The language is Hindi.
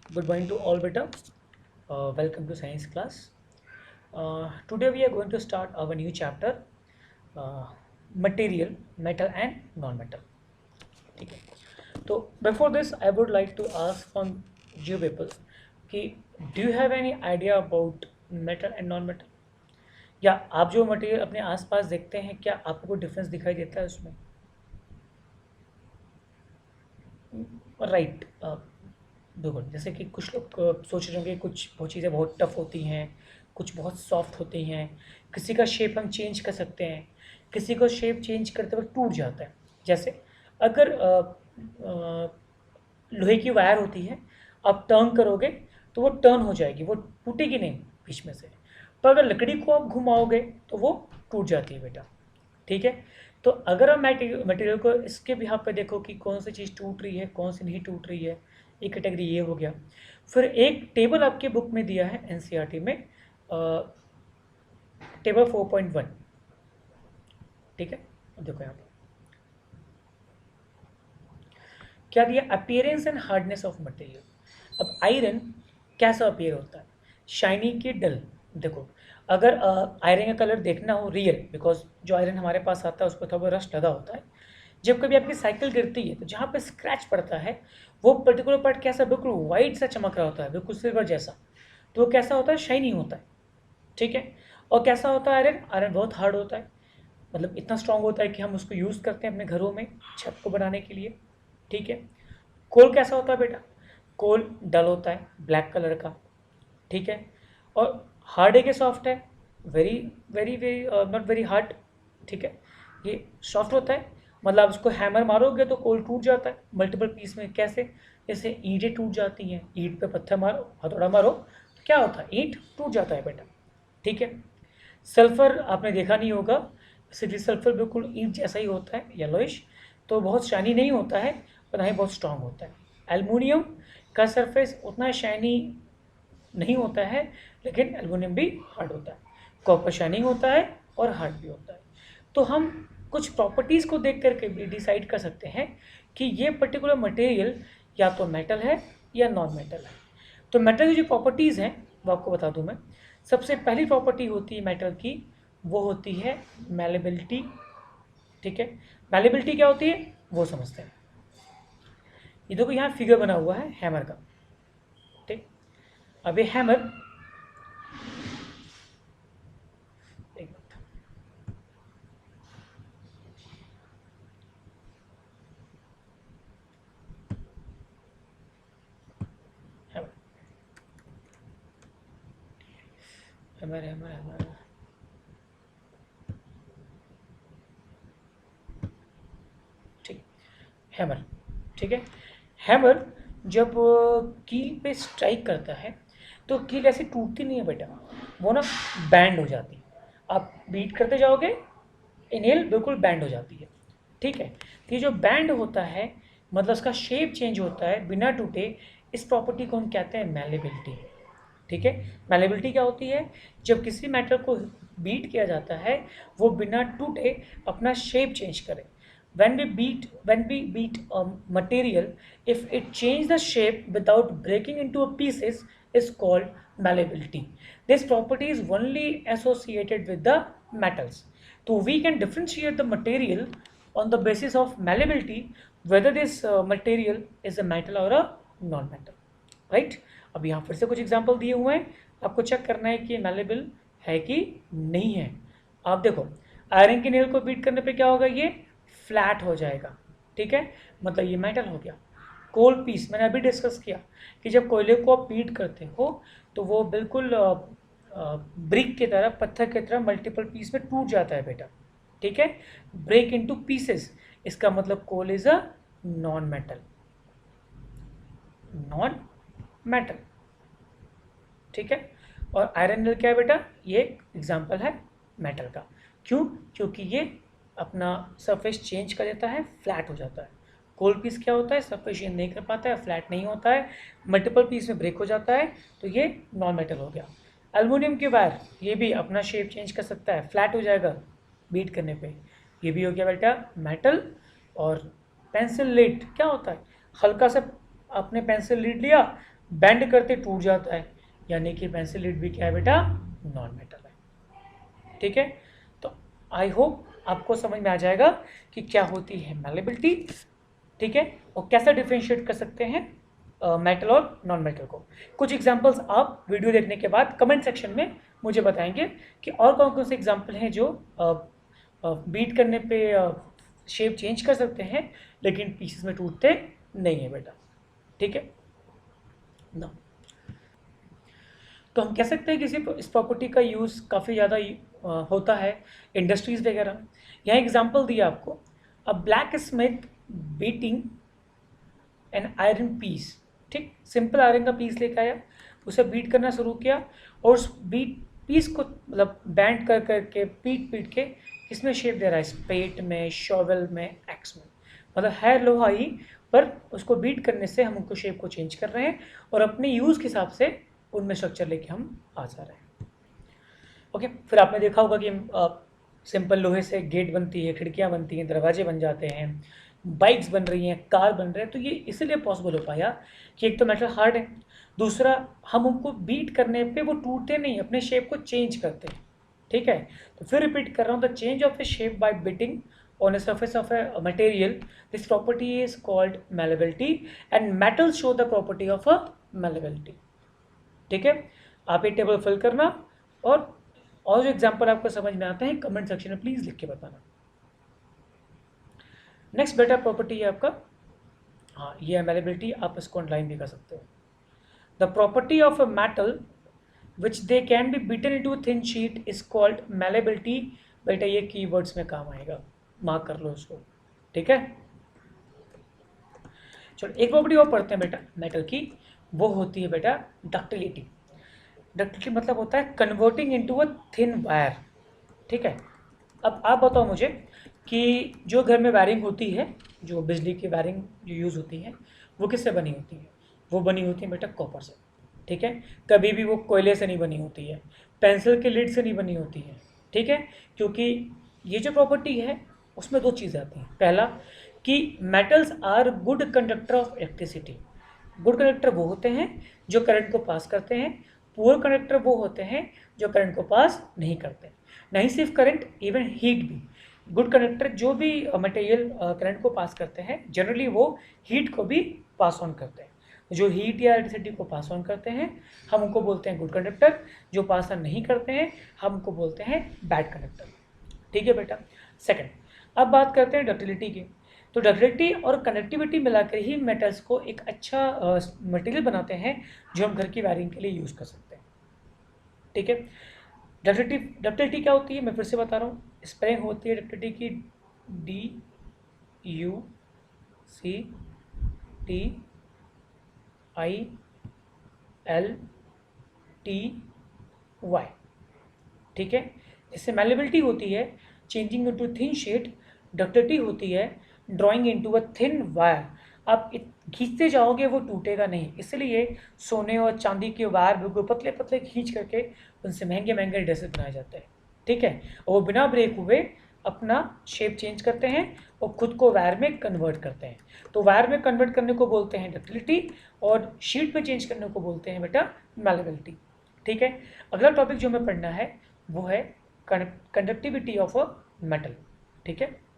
Good morning to all beta. Welcome to science class. Today we are going to start our new chapter, uh, material, metal and non-metal. ठीक है. तो before this, I would like to ask from you people कि do you have any idea about metal and non-metal? या आप जो मटेरियल अपने आसपास देखते हैं क्या आपको कोई डिफरेंस दिखाई देता है उसमें? राइट. बिल्कुल, जैसे कि कुछ लोग सोच रहे होंगे कुछ वो चीज़ें बहुत टफ होती हैं, कुछ बहुत सॉफ्ट होती हैं, किसी का शेप हम चेंज कर सकते हैं, किसी को शेप चेंज करते वक्त टूट जाता है। जैसे अगर लोहे की वायर होती है, आप टर्न करोगे तो वो टर्न हो जाएगी, वो टूटेगी नहीं बीच में से। पर अगर लकड़ी को आप घुमाओगे तो वो टूट जाती है बेटा। ठीक है। तो अगर हम मटेरियल को इसके भी यहाँ पे देखो कि कौन सी चीज़ टूट रही है, कौन सी नहीं टूट रही है, एक कैटेगरी ये हो गया। फिर एक टेबल आपके बुक में दिया है एनसीईआरटी में, टेबल 4.1। ठीक है, अब देखो यहाँ पे क्या दिया, appearance and hardness of material. अब आयरन कैसा अपीयर होता है, शाइनी की डल। देखो अगर आयरन का कलर देखना हो रियल, बिकॉज जो आयरन हमारे पास आता है उस पर थोड़ा रस्ट लगा होता है। जब कभी आपकी साइकिल गिरती है तो जहाँ पे स्क्रैच पड़ता है वो पर्टिकुलर पार्ट कैसा, बिल्कुल वाइट सा चमक रहा होता है, बिल्कुल सिल्वर जैसा। तो वो कैसा होता है, शाइनी होता है। ठीक है। और कैसा होता है आयरन, आयरन बहुत हार्ड होता है, मतलब इतना स्ट्रांग होता है कि हम उसको यूज़ करते हैं अपने घरों में छत को बनाने के लिए। ठीक है। कोल कैसा होता है बेटा, कोल डल होता है, ब्लैक कलर का। ठीक है। और हार्ड है कि सॉफ्ट है, very very very not very hard. ठीक है। ये सॉफ्ट होता है, मतलब आप उसको हैमर मारोगे तो कोल टूट जाता है मल्टीपल पीस में। कैसे, जैसे ईंटें टूट जाती हैं, ईंट पे पत्थर मारो, हथौड़ा मारो तो क्या होता है, ईंट टूट जाता है बेटा। ठीक है। सल्फर आपने देखा नहीं होगा, सिटी सल्फर बिल्कुल ईंट जैसा ही होता है, येलोइश। तो बहुत शाइनी नहीं होता है, पर ना ही बहुत स्ट्रांग होता है। एल्युमिनियम का सरफेस उतना शाइनी नहीं होता है, लेकिन एल्युमिनियम भी हार्ड होता है। कॉपर शाइनिंग होता है और हार्ड भी होता है। तो हम कुछ प्रॉपर्टीज़ को देख करके भी डिसाइड कर सकते हैं कि ये पर्टिकुलर मटेरियल या तो मेटल है या नॉन मेटल है। तो मेटल की जो प्रॉपर्टीज़ हैं वो आपको बता दूं मैं। सबसे पहली प्रॉपर्टी होती है मेटल की, वो होती है मैलेबिलिटी। ठीक है। मैलेबिलिटी क्या होती है वो समझते हैं। ये देखो यहाँ फिगर बना हुआ है हैमर का। ठीक। अब ये हैमर, एक minute, hammer hammer hammer hammer. ठीक। हैमर। ठीक है। हैमर जब कील पे स्ट्राइक करता है तो कील ऐसे टूटती नहीं है बेटा, वो ना बैंड हो जाती है। आप बीट करते जाओगे, इनहेल बिल्कुल बैंड हो जाती है। ठीक है। तो ये जो बैंड होता है, मतलब उसका शेप चेंज होता है बिना टूटे, इस प्रॉपर्टी को हम कहते हैं मैलेबिलिटी। ठीक है। मैलेबिलिटी क्या होती है, जब किसी मेटल को बीट किया जाता है वो बिना टूटे अपना शेप चेंज करे। when we beat a material, if it change the shape without breaking into a pieces, is called malleability. This property is only associated with the metals. So we can differentiate the material on the basis of malleability, whether this material is a metal or a non-metal. Right. अब यहाँ फिर से कुछ एग्जाम्पल दिए हुए हैं, आपको चेक करना है कि मैलेबल है कि नहीं है। आप देखो, आयरन की नेल को बीट करने पे क्या होगा, ये फ्लैट हो जाएगा। ठीक है, मतलब ये मेटल हो गया। कोल पीस मैंने अभी डिस्कस किया कि जब कोयले को आप बीट करते हो तो वो बिल्कुल ब्रिक की तरह, पत्थर की तरह मल्टीपल पीस में टूट जाता है बेटा। ठीक है, ब्रेक इनटू पीसेस। इसका मतलब coal is a non metal, non metal. ठीक है। और आयरन नेल क्या है बेटा, ये एग्जाम्पल है मेटल का। क्यों, क्योंकि ये अपना सरफेस चेंज कर देता है, फ्लैट हो जाता है। कोल्ड पीस क्या होता है, सरफेस चेंज नहीं कर पाता है, फ्लैट नहीं होता है, मल्टीपल पीस में ब्रेक हो जाता है, तो ये नॉन मेटल हो गया। एल्युमिनियम की वायर, ये भी अपना शेप चेंज कर सकता है, फ्लैट हो जाएगा बीट करने पे, ये भी हो गया बेटा मेटल। और पेंसिल लीड क्या होता है, हल्का सा आपने पेंसिल लीड लिया, बेंड करते टूट जाता है, यानी कि पेंसिल लीड भी क्या है बेटा, नॉन मेटल है। ठीक है, तो आई होप आपको समझ में आ जाएगा कि क्या होती है मैलेबिलिटी। ठीक है, और कैसे डिफरेंशिएट कर सकते हैं मेटल और नॉन मेटल को। कुछ एग्जांपल्स आप वीडियो देखने के बाद कमेंट सेक्शन में मुझे बताएंगे कि और कौन कौन से एग्जांपल हैं जो बीट करने पे शेप चेंज कर सकते हैं लेकिन पीसेस में टूटते नहीं है बेटा। ठीक है ना, तो हम कह सकते हैं कि इस प्रॉपर्टी का यूज़ काफ़ी ज़्यादा होता है इंडस्ट्रीज़ वगैरह में। यहाँ एग्जांपल दिया आपको, a blacksmith beating an iron piece. ठीक, सिंपल आयरन का पीस लेकर आया, उसे बीट करना शुरू किया और उस बीट पीस को मतलब बैंड कर करके पीट पीट के किसमें शेप दे रहा है, स्पेट में, शॉवल में, एक्स में, मतलब है लोहा ही, पर उसको बीट करने से हम उनको शेप को चेंज कर रहे हैं और अपने यूज़ के हिसाब से उनमें स्ट्रक्चर लेके हम आ जा रहे हैं। ओके, फिर आपने देखा होगा कि सिंपल लोहे से गेट बनती है, खिड़कियाँ बनती हैं, दरवाजे बन जाते हैं, बाइक्स बन रही हैं, कार बन रहे हैं। तो ये इसलिए पॉसिबल हो पाया कि एक तो मेटल हार्ड है, दूसरा हम उनको बीट करने पे वो टूटते नहीं, अपने शेप को चेंज करते हैं। ठीक है, तो फिर रिपीट कर रहा हूँ, the change of A shape by beating on a surface of a material, this property is called malleability and metals show the property of a malleability। ठीक है, आप ये टेबल फिल करना और जो एग्जांपल आपको समझ में आता है कमेंट सेक्शन में प्लीज लिख के बताना। नेक्स्ट बेटा प्रॉपर्टी है आपका, हाँ ये मैलेबिलिटी, आप इसको अंडरलाइन भी कर सकते हो। The property of a metal which they can be beaten into a thin sheet is called malleability. बेटा ये कीवर्ड्स में काम आएगा, मार्क कर लो उसको। ठीक है, चलो एक प्रॉपर्टी और पढ़ते हैं बेटा मेटल की, वो होती है बेटा डक्टिलिटी। डक्टिलिटी मतलब होता है converting into a thin wire. ठीक है, अब आप बताओ मुझे कि जो घर में वायरिंग होती है, जो बिजली की वायरिंग जो यूज़ होती है, वो किससे बनी होती है? वो बनी होती है बेटा कॉपर से। ठीक है, कभी भी वो कोयले से नहीं बनी होती है, पेंसिल के लीड से नहीं बनी होती है। ठीक है, क्योंकि ये जो प्रॉपर्टी है उसमें दो चीज़ें आती हैं। पहला कि metals are good conductor of electricity. Good conductor वो होते हैं जो करंट को पास करते हैं, पुअर कंडक्टर वो होते हैं जो करंट को पास नहीं करते। नहीं सिर्फ करंट, इवन हीट भी। गुड कंडक्टर जो भी मटेरियल करंट को पास करते हैं जनरली वो हीट को भी पास ऑन करते हैं। जो हीट या इलेक्ट्रिसिटी को पास ऑन करते हैं हम उनको बोलते हैं गुड कंडक्टर, जो पास ऑन नहीं करते हैं हम उनको बोलते हैं बैड कंडक्टर। ठीक है बेटा, सेकंड अब बात करते हैं डक्टिलिटी की। तो डक्टिलिटी और कंडक्टिविटी मिलाकर ही मेटल्स को एक अच्छा मटेरियल बनाते हैं जो हम घर की वायरिंग के लिए यूज़ कर सकते हैं। ठीक है, डक्टिलिटी क्या होती है मैं फिर से बता रहा हूँ, स्पेलिंग होती है डक्टिलिटी की DUCTILTY। ठीक है, इससे मैलेबिलिटी होती है changing into thin sheet, ductility होती है drawing into a thin wire. आप खींचते जाओगे वो टूटेगा नहीं, इसलिए सोने और चांदी के वायर बिल्कुल पतले पतले खींच करके उनसे महंगे महंगे ड्रेसेस बनाए जाते हैं। ठीक है, और वो बिना ब्रेक हुए अपना शेप चेंज करते हैं और खुद को वायर में कन्वर्ट करते हैं। तो वायर में कन्वर्ट करने को बोलते हैं डक्टिलिटी और शीट में चेंज करने को बोलते हैं बेटा मैलेबिलिटी। ठीक है, अगला टॉपिक जो हमें पढ़ना है वो है कंडक्टिविटी ऑफ अ मेटल। ठीक है।